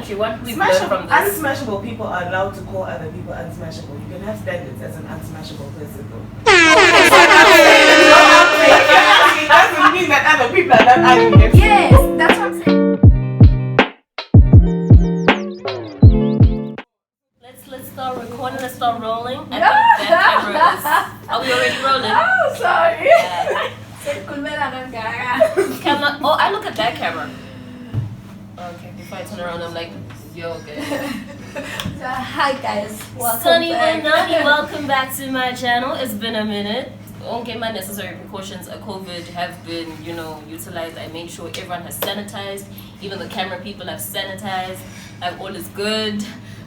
country. What we've learned from this. Unsmashable people are allowed to call other people unsmashable. You can have standards as an unsmashable person, though. It doesn't mean that other people are not ugly. Yes, that's what I'm saying. Let's start recording. Let's start rolling. I think that camera is. Are we already rolling? Oh, sorry. Yeah. Camera. Oh, I look at that camera. Okay, before I turn around, I'm like, yo, okay. So, hi guys, welcome Sunny back. Nani, welcome back to my channel. It's been a minute. Okay, my necessary precautions of COVID have been, utilized. I made sure everyone has sanitized. Even the camera people have sanitized. Like, all is good.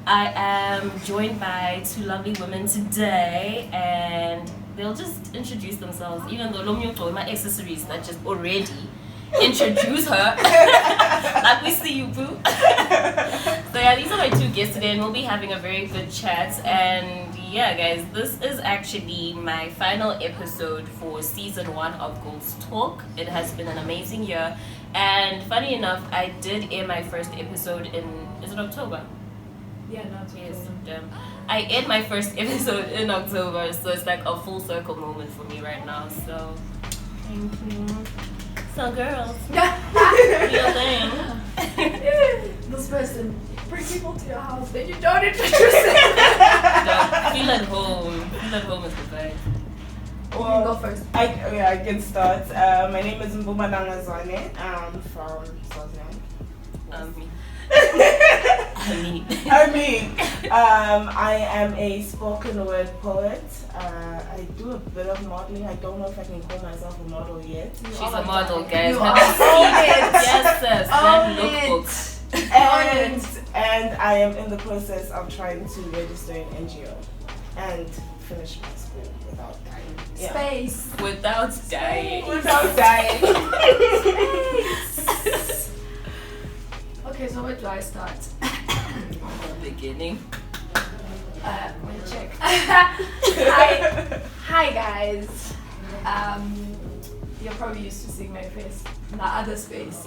I am joined by two lovely women today, and they'll just introduce themselves. Even though Lomyo my accessories that just already introduce her. Like, we see you, boo. So yeah, these are my two guests today, and we'll be having a very good chat. And yeah, guys, this is actually my final episode for season 1 of Girls Talk. It has been an amazing year, and funny enough, I did air my first episode is it October? Yeah, not Yes, I aired my first episode in October, so it's like a full circle moment for me right now. So thank you. So girls, your thing. This person, bring people to your house, then you don't introduce them. Feel at home. Feel at home is the vibe. Well, you go first. I can start. My name is Mbumananga Zwane. I'm from Swaziland. I am a spoken word poet. I do a bit of modeling. I don't know if I can call myself a model yet. She's a model, guys. You Have are you seen it? Yes, sis. That lookbook. And I am in the process of trying to register an NGO and finish my school without dying. Yeah. Space. Without dying. Without dying. Okay, so where do I start? Beginning. We'll check. Hi guys. You're probably used to seeing my face in the other space.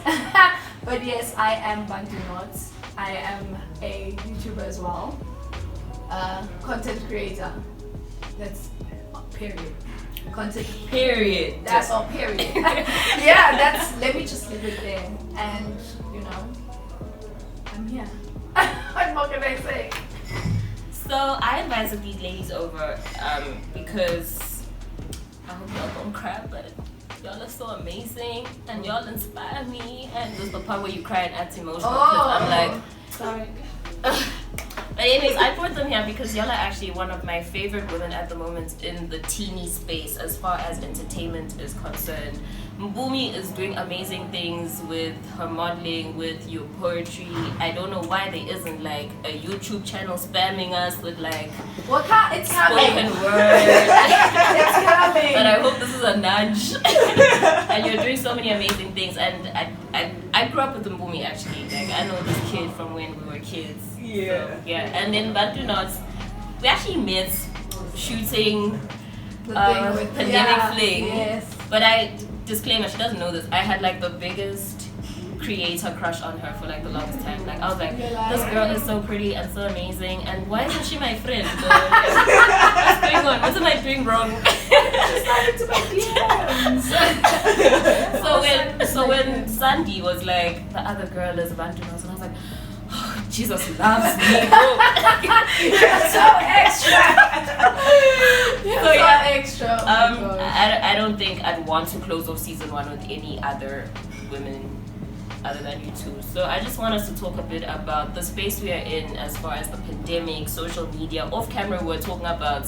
But yes, I am Bantu Notes. I am a YouTuber as well. Content creator. That's period. Content Period. That's all period. Yeah, let me just leave it there. And I'm here. What more can I say? So I invited these ladies over because I hope y'all don't cry, but y'all are so amazing and y'all inspire me. And there's the part where you cry and act emotional. I'm like, sorry. But anyways, I brought them here because y'all are actually one of my favorite women at the moment in the teeny space as far as entertainment is concerned. Mbumi is doing amazing things with her modeling, with your poetry. I don't know why there isn't like a YouTube channel spamming us with like It's spoken coming. word. It's coming. But I hope this is a nudge. And you're doing so many amazing things. And I grew up with Mbumi actually. Like, I know this kid from when we were kids. Yeah. So, yeah. And then Bantu Nots, we actually met shooting The thing with Pandemic Fling. Yes. But disclaimer, she doesn't know this. I had like the biggest creator crush on her for like the longest time. Like, I was like, this girl is so pretty and so amazing, and why isn't she my friend? What's going on? What am I doing wrong? She started to my DMs. So when Sandy was like, the other girl is Bantu Notes, and I was like, oh, Jesus loves me. You're so extra. So yeah, extra. Oh my gosh. I don't think I'd want to close off season 1 with any other women other than you two. So I just want us to talk a bit about the space we are in as far as the pandemic, social media. Off camera, we're talking about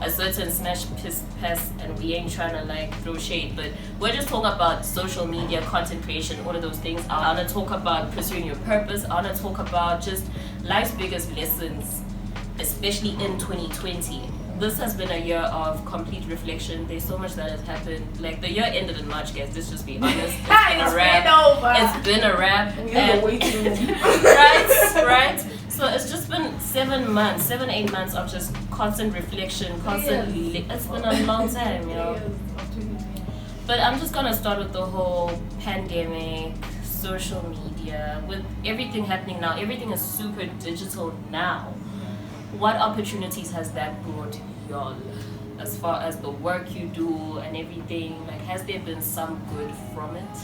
a certain smash piss pass, and we ain't trying to like throw shade, but we're just talking about social media, content creation, all of those things. I want to talk about pursuing your purpose. I want to talk about just life's biggest lessons, especially in 2020. This has been a year of complete reflection. There's so much that has happened. Like, the year ended in March, guys. Let's just be honest. It's been a wrap. It's been a wrap. Right. So it's just been 7, 8 months of just constant reflection, it's been a long time, But I'm just gonna start with the whole pandemic, social media. Yeah, with everything happening now, everything is super digital now. What opportunities has that brought y'all as far as the work you do and everything? Like, has there been some good from it?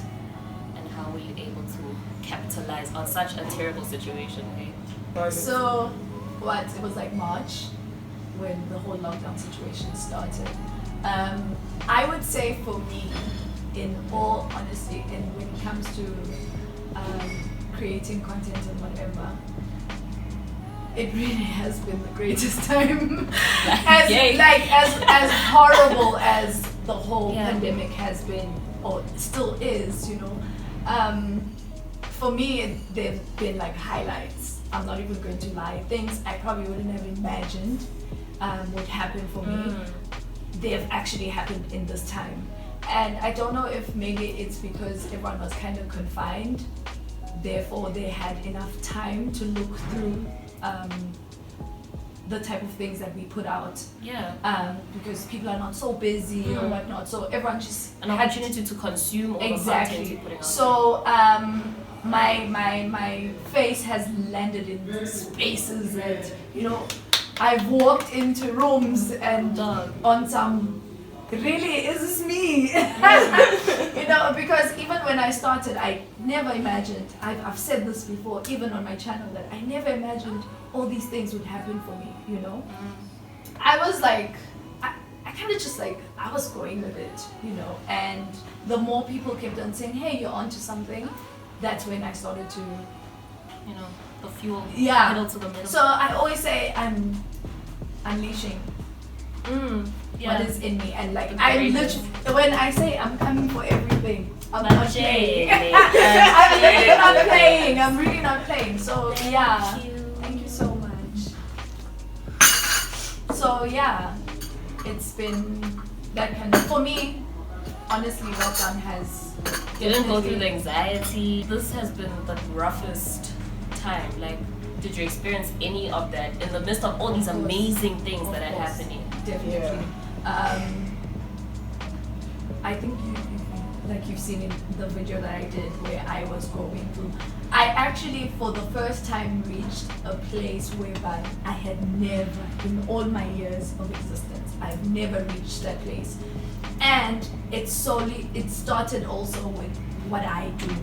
And how were you able to capitalize on such a terrible situation? Okay? So, what? It was like March when the whole lockdown situation started. I would say for me, in all honesty, and when it comes to creating content and whatever, it really has been the greatest time. as horrible as the whole pandemic has been, or still is, you know. For me, they've been like highlights. I'm not even going to lie. Things I probably wouldn't have imagined would happen for me. They have actually happened in this time. And I don't know if maybe it's because everyone was kind of confined, therefore they had enough time to look through the type of things that we put out. Yeah. Because people are not so busy or whatnot, so everyone just an opportunity to consume all the content you're putting out. So my face has landed in spaces that, you know, I've walked into rooms and on some, really, is this me? You know, because even when I started, I never imagined, I've said this before, even on my channel, that I never imagined all these things would happen for me, you know? I was like, I kind of just like, I was going with it, you know? And the more people kept on saying, hey, you're onto something, that's when I started to, you know, the fuel, yeah. pedal to the metal. So I always say I'm unleashing what is in me, and like I'm literally, when I say I'm coming for everything, I'm not playing. I'm really not playing. I'm really not playing. So yeah, thank you so much. So yeah, it's been that kind of, for me, honestly, lockdown has. You didn't go through the anxiety. This has been the roughest time. Like, did you experience any of that in the midst of all these amazing things that are happening? Definitely. I think you've seen in the video that I did where I was going through. I actually, for the first time, reached a place whereby I had never, in all my years of existence, I've never reached that place. And it started also with what I do.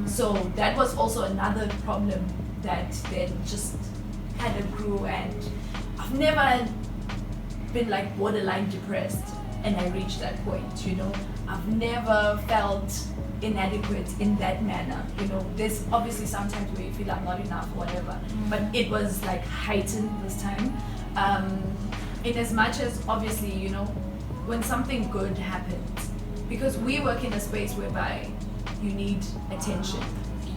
So that was also another problem that then just kind of grew, and I've never been like borderline depressed and I reached that point, you know. I've never felt inadequate in that manner, you know. There's obviously sometimes where you feel I'm not enough or whatever, but it was like heightened this time. In as much as obviously, you know, when something good happens, because we work in a space whereby you need attention.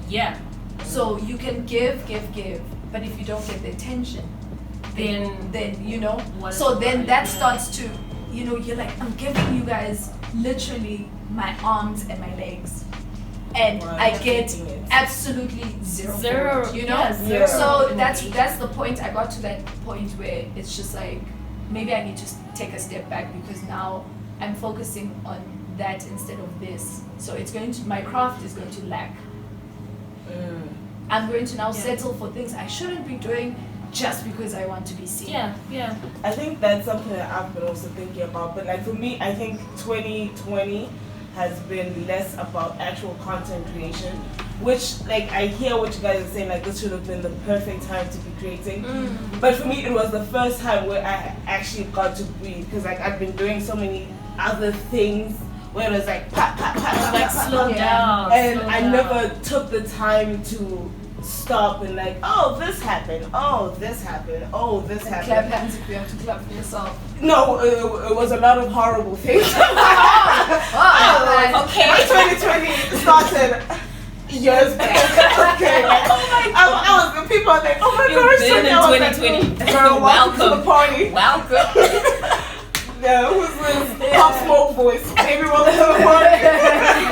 Yeah. So you can give, but if you don't get the attention, then you know. So then that starts to, you know, you're like, I'm giving you guys literally my arms and my legs, and I get absolutely zero, you know. Yeah, zero. So that's the point. I got to that point where it's just like, maybe I need to take a step back, because now I'm focusing on that instead of this. So it's going to, my craft is going to lack. I'm going to now settle for things I shouldn't be doing just because I want to be seen. Yeah. I think that's something that I've been also thinking about. But like for me, I think 2020 has been less about actual content creation, which like I hear what you guys are saying, like this should have been the perfect time to be creating. But for me, it was the first time where I actually got to breathe, because like I've been doing so many other things where it was like like slow down. And I never took the time to stop and like, oh, this happened, oh, this happened, oh, this happened. Clap hands if you have to clap for yourself. No, it was a lot of horrible things. Okay. 2020 started years back. Okay, like, I was, people are like, oh my gosh, You've been in 2020. Girl, welcome to the party. Welcome. Yeah, who's this pop smoke voice? Baby, welcome to the party.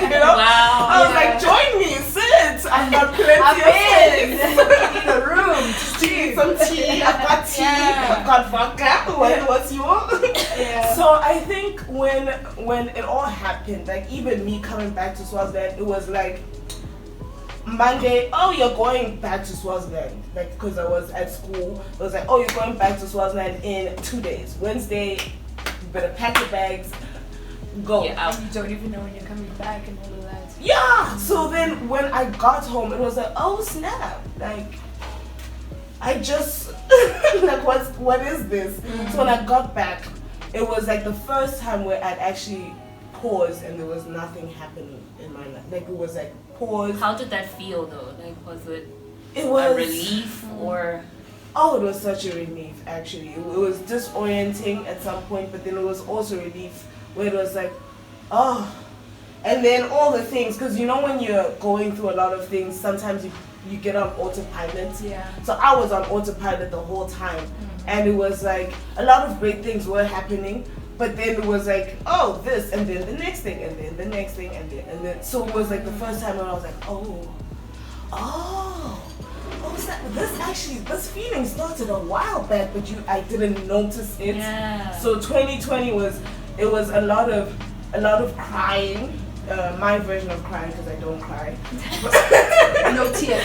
You know? Wow. I was like, join me, sit. I've got plenty of in space. the room. Tea, some tea. I've got tea. I've got vodka. What's yours? Yeah. So I think when it all happened, like even me coming back to Swaziland, it was like Monday, oh, you're going back to Swaziland. Like, because I was at school, it was like, oh, you're going back to Swaziland in 2 days. Wednesday, you better pack your bags, go. Yeah, and you don't even know when you're coming back and all of that. Yeah. So then when I got home, it was like, oh snap! Like, I just like, what is this? So when I got back, it was like the first time where I'd actually paused and there was nothing happening in my life. Like, it was like pause. How did that feel though? Like, was it It was a relief or? Oh, it was such a relief actually. It was disorienting at some point, but then it was also relief where it was like, oh. And then all the things, because you know when you're going through a lot of things, sometimes you get on autopilot. Yeah. So I was on autopilot the whole time. And it was like, a lot of great things were happening, but then it was like, oh, this, and then the next thing, and then the next thing, and then. So it was like the first time when I was like, oh, this feeling started a while back, but I didn't notice it. Yeah. So 2020 was a lot of crying. My version of crying, because I don't cry. No tears.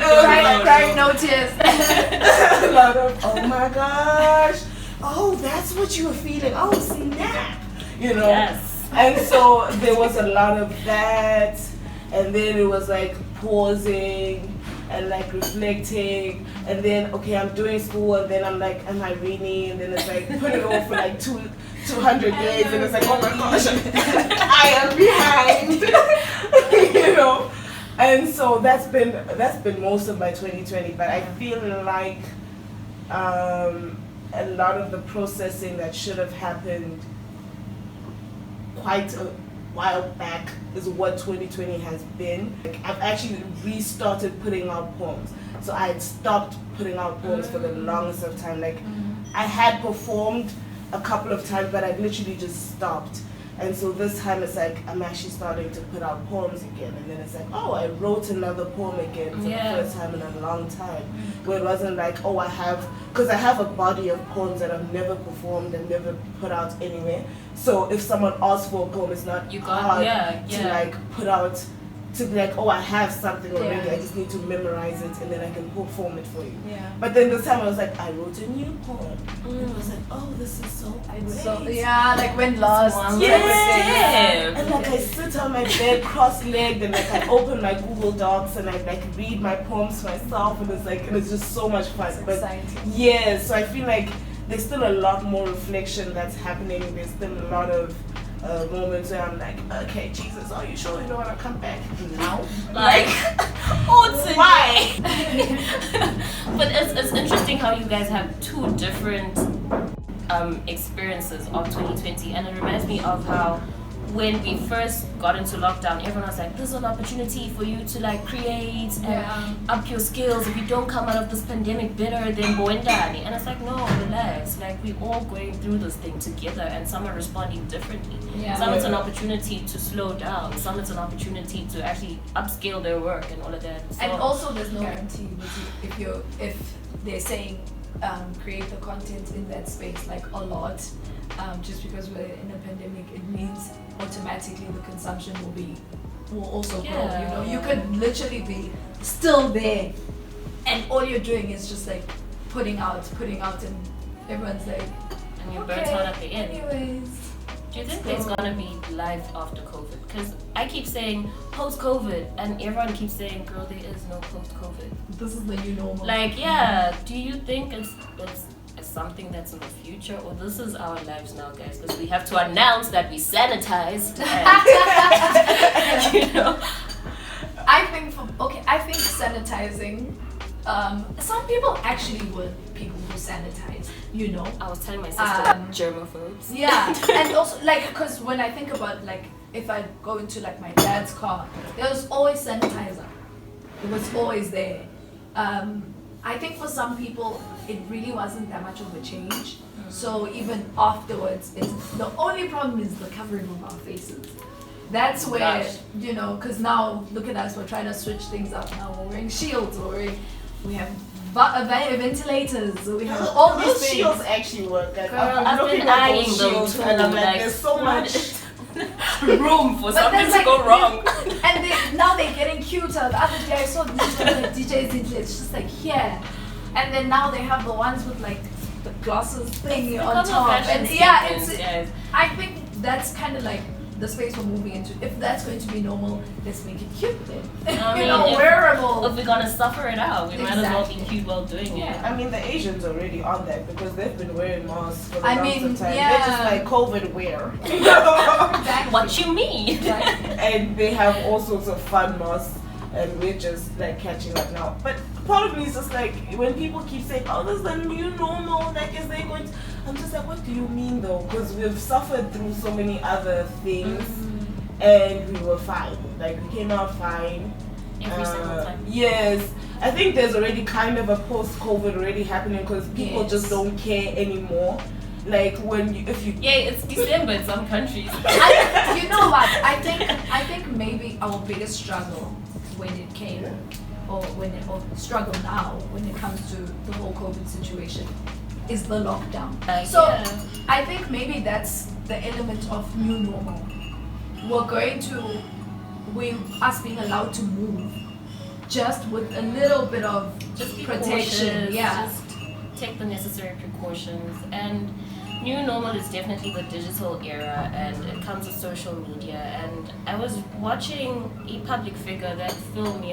Crying, no tears. A lot of, oh my gosh, oh, that's what you were feeling. Oh, snap, you know. Yes. And so there was a lot of that, and then it was like pausing and like reflecting, and then okay, I'm doing school, and then I'm like, am I reading? And then it's like put it off for like 200 days, and it's like, oh my gosh, I am behind, you know. And so that's been most of my 2020. But I feel like a lot of the processing that should have happened quite a while back is what 2020 has been. Like, I've actually restarted putting out poems. So I had stopped putting out poems for the longest of time. Like, I had performed a couple of times, but I literally just stopped. And so this time it's like I'm actually starting to put out poems again, and then it's like, oh, I wrote another poem again for the first time in a long time, where it wasn't like, oh, because I have a body of poems that I've never performed and never put out anywhere. So if someone asks for a poem, it's not hard to like put out, to be like, oh, I have something already, I just need to memorize it and then I can perform it for you. Yeah. But then this time I was like, I wrote a new poem. And I was like, oh, this is so great. So, like when lost. Yeah. And like I sit on my bed cross-legged and like I open my Google Docs and I like read my poems myself, and it's just so much fun. It's exciting. Yeah, so I feel like there's still a lot more reflection that's happening. There's still a lot of moments where I'm like, okay, Jesus, are you sure you don't want to come back now? Like, why? But it's interesting how you guys have two different experiences of 2020, and it reminds me of how when we first got into lockdown, everyone was like, this is an opportunity for you to like create and up your skills. If you don't come out of this pandemic better, then Boendani. And it's like, no, relax. Like, we're all going through this thing together, and some are responding differently. Some it's an opportunity to slow down. Some it's an opportunity to actually upscale their work and all of that. So, and also there's no guarantee if they're saying create the content in that space like a lot, just because we're in a pandemic, it means automatically the consumption will also grow. You know, you could literally be still there, and all you're doing is just like putting out, and everyone's like, and you're burnt out at the end. Anyways, do you think there's gonna be life after COVID? Because I keep saying post-COVID, and everyone keeps saying, girl, there is no post-COVID. This is the new normal. Like, do you think it's something that's in the future, or this is our lives now, guys? Because we have to announce that we sanitized. And, you know, I think sanitizing. Some people actually were people who sanitize. You know, I was telling my sister germaphobes. Yeah, and also like, because when I think about like if I go into like my dad's car, there was always sanitizer. It was always there. I think for some people it really wasn't that much of a change. So even afterwards, the only problem is the covering of our faces. That's where, you know, because now look at us, we're trying to switch things up. Now we're wearing shields, we have ventilators, we have all these things. Shields actually work. Girl, I've been eyeing them too. And I'm like, there's so much room for something to go wrong. And now they're getting cuter. The other day I saw these like DJs in it's just like here, and then now they have the ones with like the glasses thingy on top, and yeah, it's. Yes. I think that's kind of like the space we're moving into. If that's going to be normal, let's make it cute then. I mean, wearable. If we're gonna suffer it out, we might as well be cute while doing it. I mean, the Asians are already on that because they've been wearing masks for the I longest mean, time. yeah. They're just like COVID wear. Exactly. What you mean? Exactly. And they have all sorts of fun masks, and we're just like catching up now. But part of me is just like, when people keep saying, oh, this is the new normal, like, is they going to... I'm just like, what do you mean though? Because we've suffered through so many other things, and we were fine. Like, we came out fine. Every single time. Yes. I think there's already kind of a post-COVID already happening because people just don't care anymore. Like, if you... Yeah, it's December in some countries. You know what? I think maybe our biggest struggle when it came, or struggle now when it comes to the whole COVID situation, is the lockdown. So yeah. I think maybe that's the element of new normal. Us being allowed to move, just with a little bit of Just be protection. cautious, Yeah. just take the necessary precautions. And new normal is definitely the digital era, and it comes with social media. And I was watching a public figure that filmed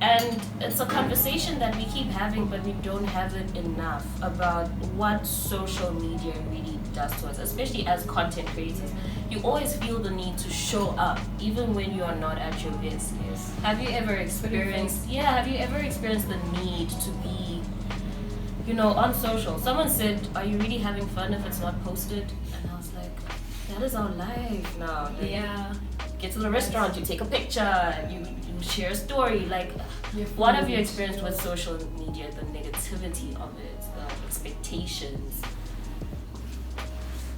and it's a conversation that we keep having, but we don't have it enough about what social media really does to us, especially as content creators. You always feel the need to show up, even when you are not at your best. Yes. Have you ever experienced the need to be, on social? Someone said, are you really having fun if it's not posted? And I was like, that is our life now. Like, Yeah. get to the restaurant, you take a picture, you share a story. Like, what have you experienced with social media? The negativity of it, the expectations.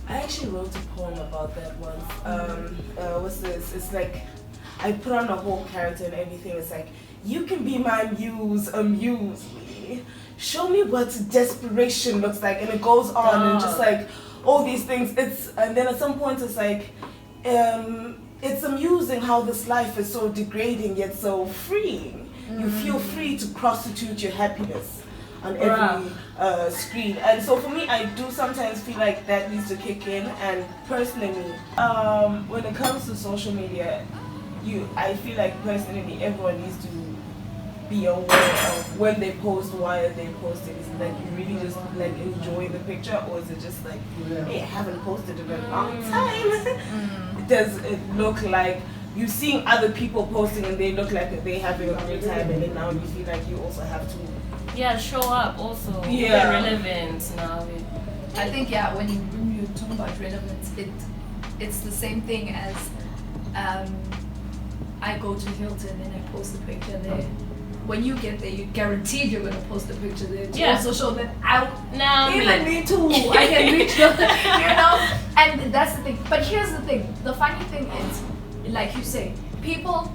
I actually wrote a poem about that once. What's this? It's like, I put on a whole character and everything. It's like, you can be my muse, amuse me. Show me what desperation looks like. And it goes on and just like all these things. And then at some point it's like, it's amusing how this life is so degrading yet so freeing. You feel free to prostitute your happiness on every screen. And so for me, I do sometimes feel like that needs to kick in. And personally, when it comes to social media, I feel like personally everyone needs to be aware of when they post, why are they posting. Is it like you really just like enjoy the picture, or is it just like, hey, I haven't posted in a long time? Does it look like you're seeing other people posting and they look like they're having a great time, and then now you feel like you also have to show up also. Yeah. Relevant now. I think when you talk about relevance, it's the same thing as I go to Hilton and I post a picture there. When you get there, you're guaranteed you're gonna post a picture there to also show that me too. I can reach the, and that's the thing. But here's the thing. The funny thing is, like you say, people,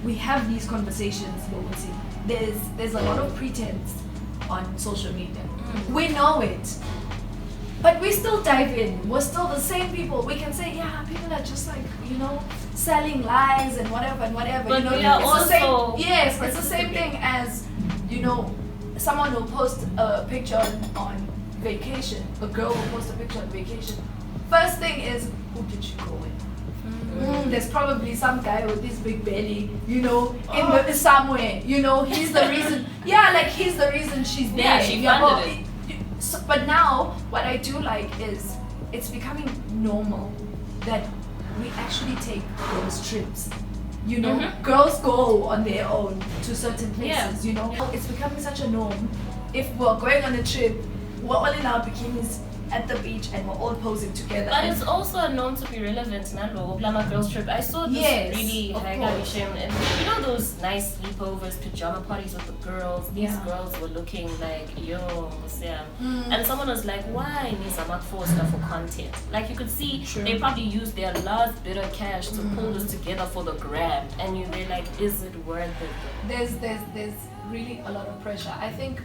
we have these conversations. There's a lot of pretense on social media. We know it, but we still dive in. We're still the same people. We can say, people are just like, selling lies and whatever and whatever. But we it's are the same. also Yes, it's the same thing as, someone will post a picture on vacation. A girl will post a picture on vacation. First thing is, who did she go with? There's probably some guy with this big belly, somewhere. He's the reason. He's the reason she's there. Yeah, she funded it. So, but now, what I do like is, it's becoming normal that we actually take those trips. Girls go on their own to certain places. It's becoming such a norm. If we're going on a trip, we're all in our bikinis at the beach and we're all posing together. But it's also known to be relevant, Nalo. Oblama Girls Trip. I saw this really and those nice sleepovers, pajama parties with the girls. These girls were looking like and someone was like, why Nizama Foster for content? Like, you could see they probably used their last bit of cash to pull this together for the gram, and they're like, is it worth it? There's really a lot of pressure. I think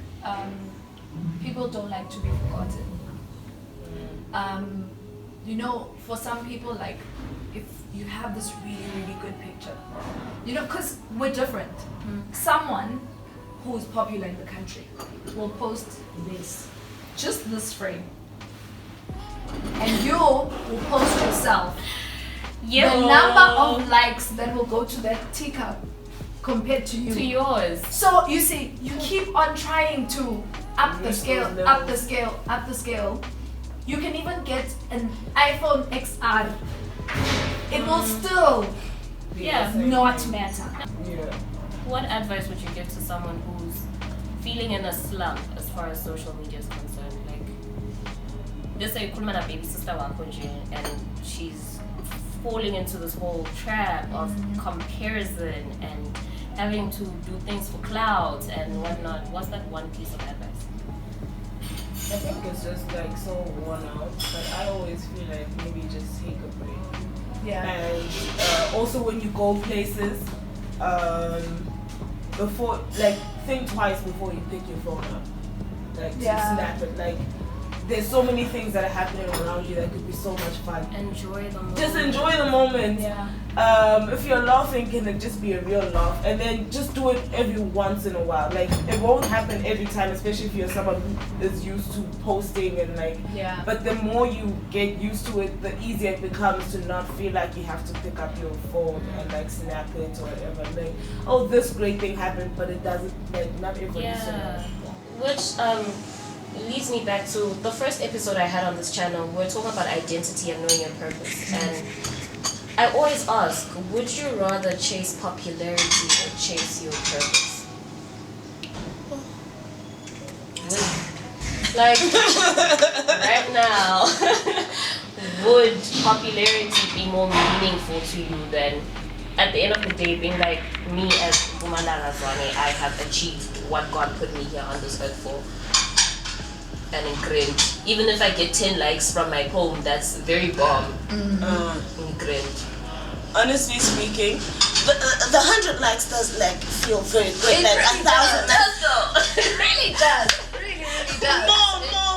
people don't like to be forgotten. you know, for some people, like, if you have this really, really good picture, you know, because we're different. Someone who's popular in the country will post this, just this frame. And you will post yourself. Yeah. The number of likes that will go to that teacup compared to you. To yours. So you see, you keep on trying to up the scale, up the scale, up the scale. You can even get an iPhone XR. It will still not matter. Yeah. What advice would you give to someone who's feeling in a slump as far as social media is concerned? Like, let's say you're a baby sister and she's falling into this whole trap of comparison and having to do things for clout and whatnot. What's that one piece of advice? I think it's just like so worn out, but I always feel like maybe just take a break. Yeah. And also when you go places, before, like, think twice before you pick your phone up, like to snap it. Like, there's so many things that are happening around you that could be so much fun. Enjoy the moment. Just enjoy the moment. Yeah. If you're laughing, can it just be a real laugh? And then just do it every once in a while. Like, it won't happen every time, especially if you're someone who is used to posting and like. Yeah. But the more you get used to it, the easier it becomes to not feel like you have to pick up your phone and like snap it or whatever. Like, oh, this great thing happened, but it doesn't. Like, not everyone. Yeah. Which leads me back to the first episode I had on this channel. We're talking about identity and knowing your purpose. And I always ask, would you rather chase popularity or chase your purpose? Like, right now, would popularity be more meaningful to you than, at the end of the day, being like, me as Bumalanga Zwane, I have achieved what God put me here on this earth for? And ingrained. Even if I get 10 likes from my poem, that's very bomb. Ingrained. Honestly speaking, the 100 likes does like feel very good. It Like really 1,000. It really does. It really, really does.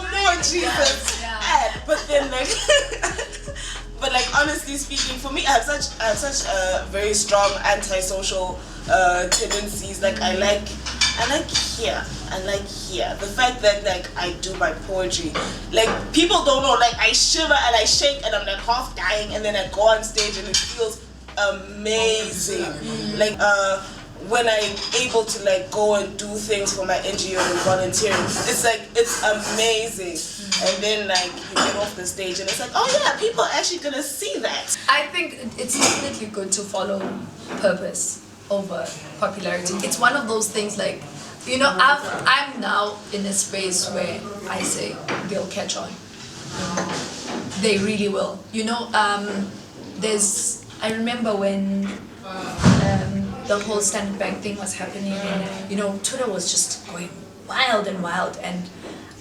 More, Jesus. Yeah. But then like, but like honestly speaking, for me, I have such a very strong antisocial tendencies. Like I like here. The fact that like I do my poetry, like people don't know. Like I shiver and I shake and I'm like half dying, and then I go on stage and it feels amazing. Like when I'm able to like go and do things for my NGO and volunteering, it's amazing. And then like you get off the stage and it's like, oh yeah, people are actually gonna see that. I think it's definitely good to follow purpose over popularity. It's one of those things like, you know, I'm now in a space where I say they'll catch on. They really will. You know, I remember when the whole Standard Bank thing was happening, and you know, Twitter was just going wild, and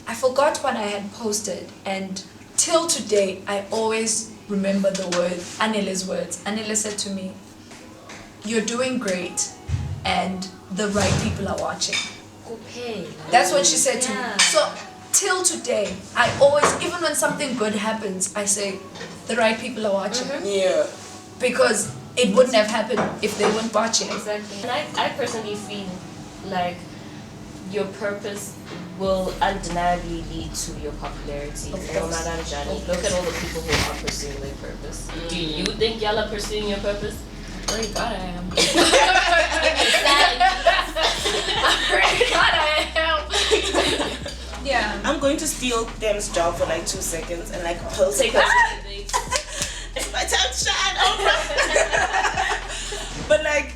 I forgot what I had posted, and till today I always remember the word, Anele's words. Anele said to me, "You're doing great, and the right people are watching." Okay. That's what she said to me. So till today, I always, even when something good happens, I say, the right people are watching. Yeah. Because it wouldn't have happened if they weren't watching. Exactly. And I personally feel like your purpose will undeniably lead to your popularity. No matter Johnny. Look at all the people who are pursuing their purpose. Do you think y'all are pursuing your purpose? I pray God I am. I pray God I am. Yeah. I'm going to steal Dem's job for like 2 seconds and like post Take it. It's My time to shine, Oprah. But like,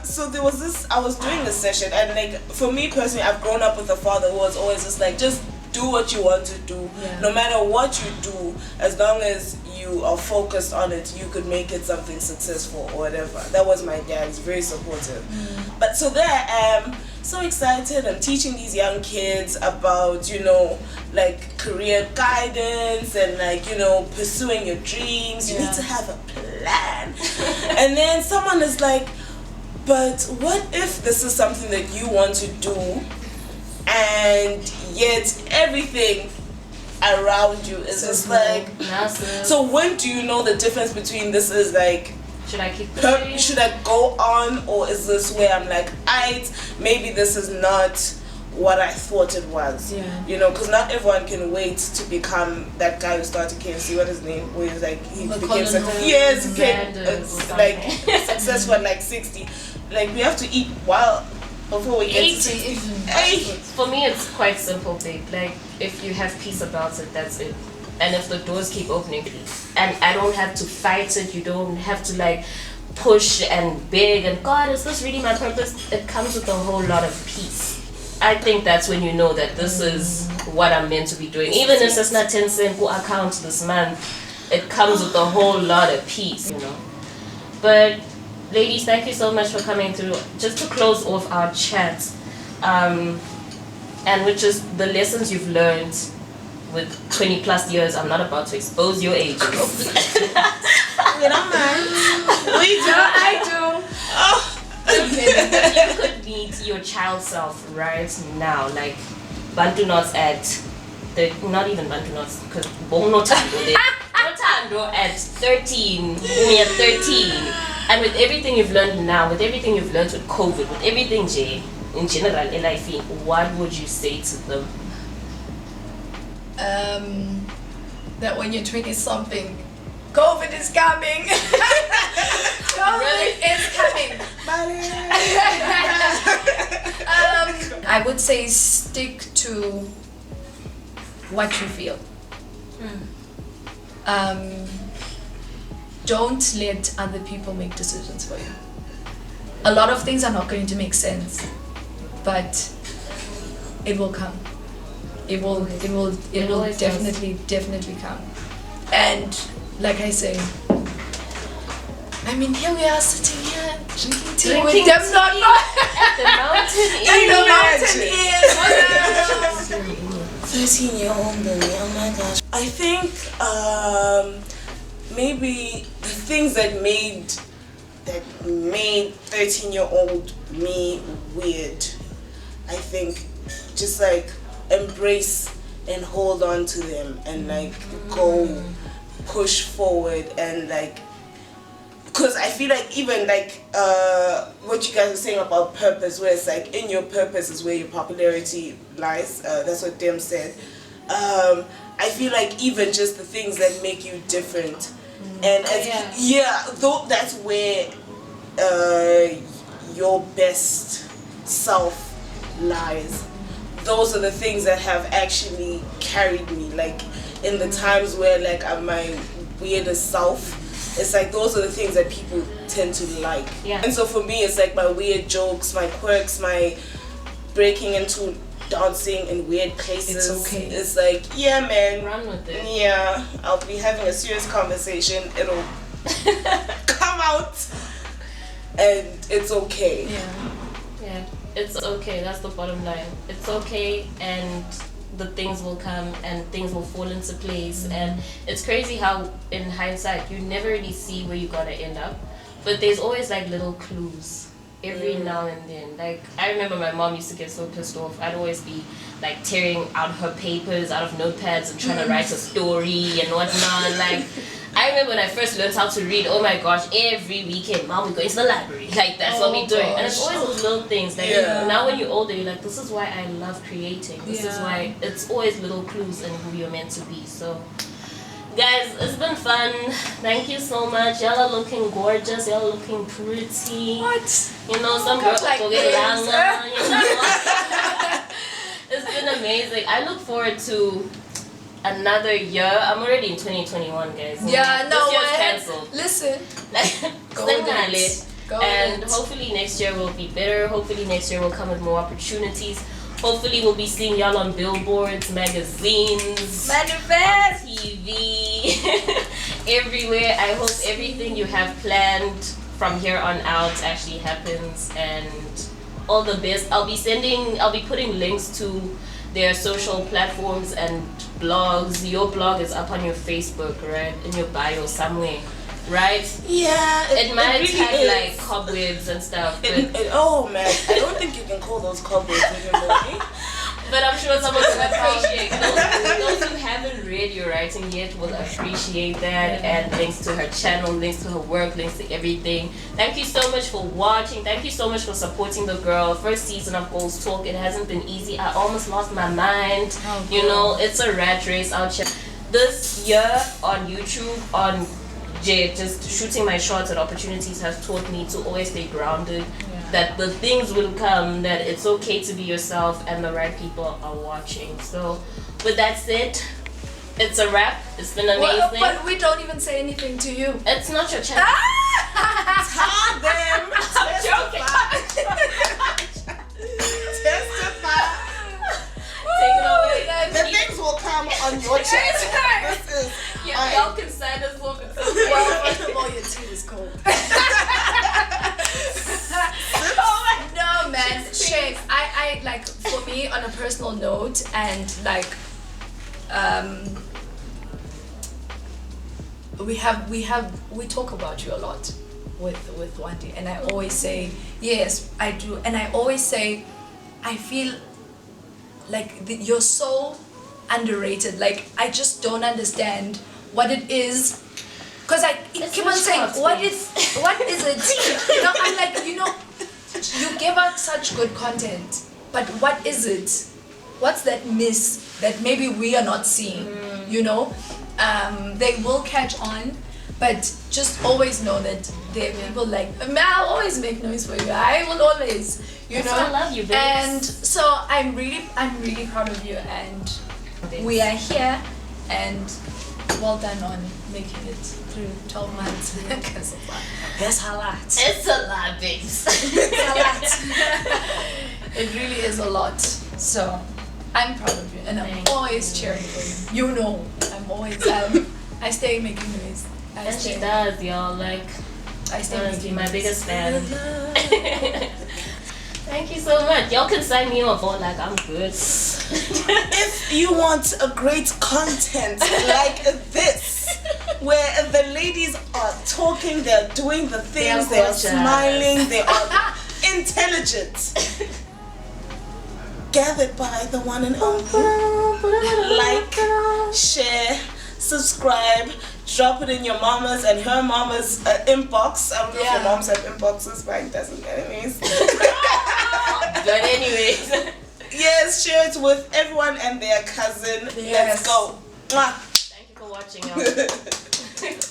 so there was this, I was doing this session, and like, for me personally, I've grown up with a father who was always just like, just do what you want to do. Yeah. No matter what you do, as long as you are focused on it, you could make it something successful or whatever. That was my dad, he's very supportive. But so there I am, so excited. I'm teaching these young kids about, you know, like career guidance and like, you know, pursuing your dreams. You need to have a plan. And then someone is like, but what if this is something that you want to do and yet everything around you is just like. Massive. So when do you know the difference between this is like, should I keep going? should I go on, or is this where I'm like, maybe this is not what I thought it was. Yeah. You know, because not everyone can wait to become that guy who started KFC. What his name? Where he's like he became like successful at like 60. Like we have to eat while before we get to 60. For me, it's quite simple, babe. Like if you have peace about it, that's it. And if the doors keep opening, and I don't have to fight it, you don't have to like push and beg and God, is this really my purpose? It comes with a whole lot of peace. I think that's when you know that this is what I'm meant to be doing. Even if it's not 10 cent per account this month, it comes with a whole lot of peace, you know. But ladies, thank you so much for coming through. Just to close off our chat, and which is the lessons you've learned with 20 plus years. I'm not about to expose your age. We don't mind. We do. I do. Oh. You could meet your child self right now, like Bantu Knots at not even Bantu Knots, because Notando at 13, near 13, and with everything you've learned now, with everything you've learned with COVID, with everything in general in life, what would you say to them? That when you're 20 something, COVID is coming. COVID is coming. I would say stick to what you feel. Don't let other people make decisions for you. A lot of things are not going to make sense, but it will come. It will definitely come. And like I say, I mean, here we are sitting here drinking tea with them not at the mountain. 13-year-old baby, oh my gosh. I think maybe the things that made 13-year-old me weird, I think just like embrace and hold on to them and like go push forward and like, because I feel like even like what you guys were saying about purpose, where it's like in your purpose is where your popularity lies, that's what Dem said. I feel like even just the things that make you different and though that's where your best self lies. Those are the things that have actually carried me, like in the times where like I'm my weirdest self. It's like those are the things that people tend to like. Yeah. And so for me, it's like my weird jokes, my quirks, my breaking into dancing in weird places. It's okay. It's like, yeah, man. Run with it. Yeah, I'll be having a serious conversation. It'll come out, and it's okay. Yeah, it's okay. That's the bottom line. It's okay, and the things will come and things will fall into place. And it's crazy how in hindsight you never really see where you're gonna end up, but there's always like little clues every now and then. Like I remember my mom used to get so pissed off. I'd always be like tearing out her papers out of notepads and trying to write a story and whatnot. Like I remember when I first learned how to read, oh my gosh, every weekend, Mom, we're going to the library. Like, that's what we're doing. And it's always those little things. Like, now when you're older, you're like, this is why I love creating. This is why it's always little clues in who you're meant to be. So, guys, it's been fun. Thank you so much. Y'all are looking gorgeous. Y'all are looking pretty. What? You know, some girls like go get long, you know. It's been amazing. I look forward to another year. I'm already in 2021, guys. Yeah, no this year's way. cancelled. Listen, Go and hopefully next year will be better. Hopefully next year will come with more opportunities. Hopefully we'll be seeing y'all on billboards, magazines, manifest, TV, everywhere. I hope everything you have planned from here on out actually happens, and all the best. I'll be putting links to their social platforms and blogs. Your blog is up on your Facebook, right? In your bio somewhere, right? Yeah. It might really have is. like cobwebs and stuff. But Oh man, I don't think you can call those cobwebs anymore. But I'm sure someone will appreciate. Those who haven't read your writing yet will appreciate that. And links to her channel, links to her work, links to everything. Thank you so much for watching. Thank you so much for supporting the girl. First season of Goals Talk. It hasn't been easy. I almost lost my mind. Oh, you know, it's a rat race out here. This year on YouTube, on just shooting my shots at opportunities has taught me to always stay grounded. That the things will come, that it's okay to be yourself and the right people are watching. So with that said, it's a wrap. It's been amazing. But we don't even say anything to you. It's not your channel. Tell them. I'm joking. Testify. Take it away. The things will come on your channel. This is Y'all can sign us off. Well, first of all, your tea is cold. No, man. Shame. I like, for me, on a personal note, and like, we talk about you a lot with Wandi, and I always say yes, I do, and I always say I feel like you're so underrated. Like, I just don't understand what it is, because I keep on saying what is it. You know, I'm like, you know, you give out such good content, but what is it? What's that miss that maybe we are not seeing? You know, they will catch on, but just always know that there are people like, man, I'll always make noise for you. I will always, you know. I love you, babes. And so I'm really proud of you, and we are here, and well done on making it through 12 months. Because that's a lot. It's a lot, babes. It's a lot. It really is a lot. So I'm proud of you, and I'm always cheering for you. You know, I'm always I stay making noise. And she does, y'all. Like, I stay honestly, making my noise. biggest fan. Thank you so much. Y'all can sign me up for, like, I'm good. If you want a great content like this, where the ladies are talking, they're doing the things, they are smiling, they are intelligent, gathered by the one and only. Like, share, subscribe, drop it in your mama's and her mama's inbox. I don't know if your moms have inboxes, but it doesn't enemies. But anyways. Yes, share it with everyone and their cousin. Yes. Let's go. Mwah. Thank you for watching, y'all.